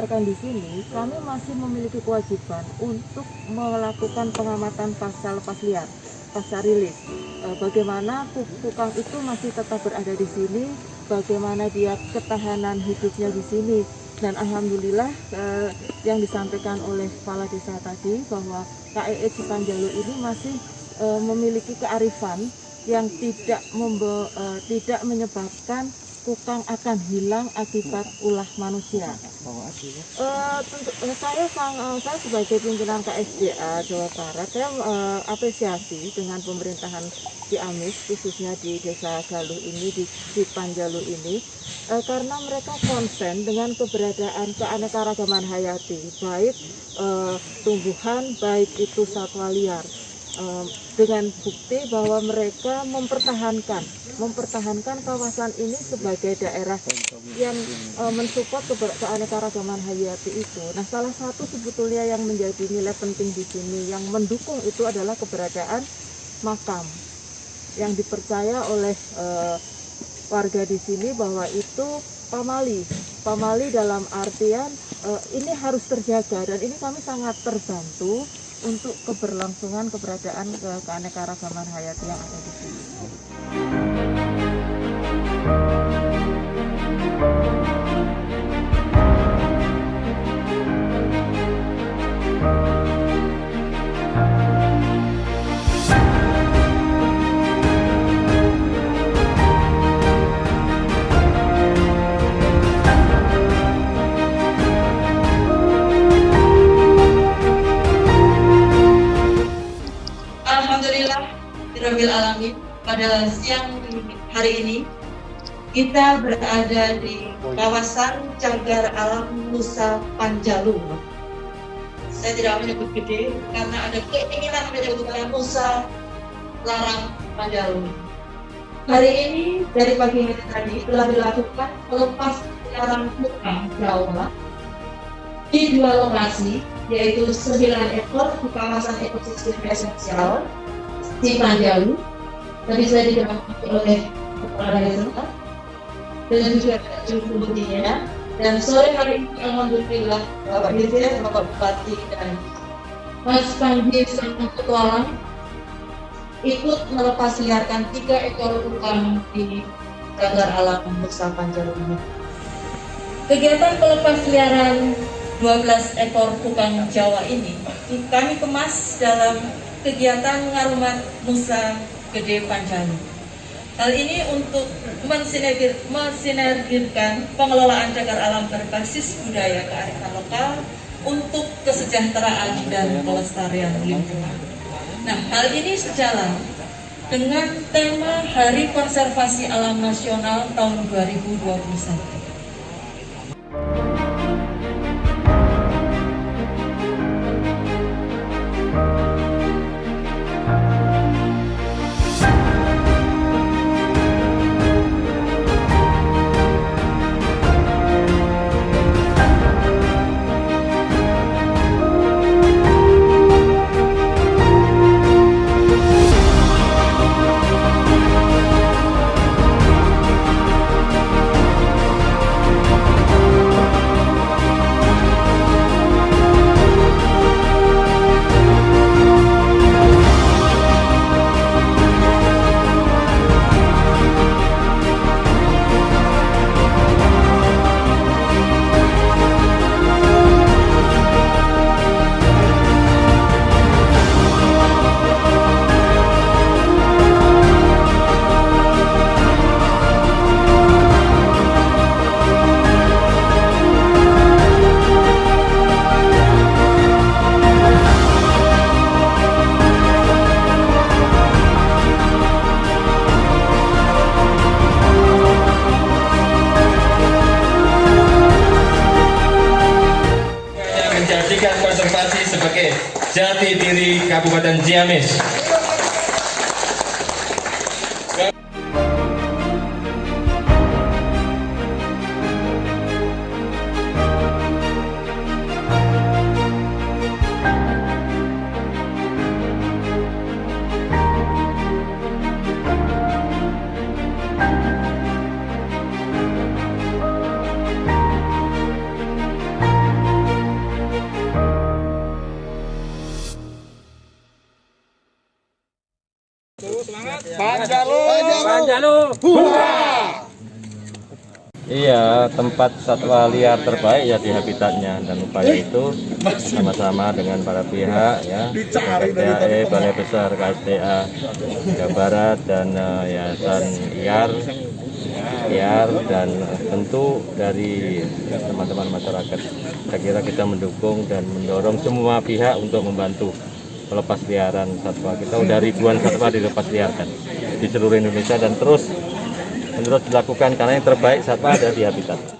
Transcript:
sampaikan di sini, kami masih memiliki kewajiban untuk melakukan pengamatan pasca lepas liar, pasca rilis. Bagaimana kukang itu masih tetap berada di sini, bagaimana dia ketahanan hidupnya di sini. Dan alhamdulillah yang disampaikan oleh kepala desa tadi bahwa KEE Cipanjalu ini masih memiliki kearifan yang tidak menyebabkan kukang akan hilang akibat ulah manusia. Saya sebagai pimpinan KSDA Jawa Barat, saya apresiasi dengan pemerintahan Ciamis, khususnya di Desa Galuh ini, di Cipanjalu ini, karena mereka konsen dengan keberadaan keanekaragaman hayati, baik tumbuhan, baik itu satwa liar. Dengan bukti bahwa mereka mempertahankan kawasan ini sebagai daerah yang mensupport keanekaragaman hayati itu. Nah, salah satu sebetulnya yang menjadi nilai penting di sini yang mendukung itu adalah keberadaan makam yang dipercaya oleh warga di sini bahwa itu pamali dalam artian ini harus terjaga, dan ini kami sangat terbantu untuk keberlangsungan keberadaan keanekaragaman hayati yang ada di sini. Alhamdulillah, alamin, pada siang hari ini kita berada di kawasan Cagar Alam Nusa Panjalu. Saya tidak menyebut gede karena ada keinginan menyebutkan Nusa Larang Panjalu. Hari ini dari pagi hari tadi telah dilakukan pelepas liaran kukang Jawa di 2 lokasi, yaitu 9 ekor di kawasan ekosistem esensial Cipanjalu. Tadi saya didampingi oleh kepala desa dan juga juru budidaya. Dan sore hari ini alhamdulillah Bapak Dirjen, Bapak Bupati dan Mas Panji sang petualang ikut melepas liarkan 3 ekor kukang di Cagar Alam Nusa Panjalu ini. Kegiatan pelepas liaran 12 ekor kukang Jawa ini kami kemas dalam kegiatan Ngarumat Nusa Gede Panjalu. Hal ini untuk mensinergikan pengelolaan cagar alam berbasis budaya kearifan lokal untuk kesejahteraan dan kelestarian lingkungan. Nah, hal ini sejalan dengan tema Hari Konservasi Alam Nasional tahun 2021. Konservasi sebagai jati diri Kabupaten Ciamis. ya tempat satwa liar terbaik ya di habitatnya, dan upaya itu sama-sama dengan para pihak ya, KSDAE, Balai Besar KSDA Jawa Barat, dan Yayasan IAR, dan tentu dari teman-teman masyarakat. Saya kira kita mendukung dan mendorong semua pihak untuk membantu pelepas liaran satwa. Kita udah ribuan satwa dilepas liarkan di seluruh Indonesia dan terus dilakukan karena yang terbaik satwa ada di habitat.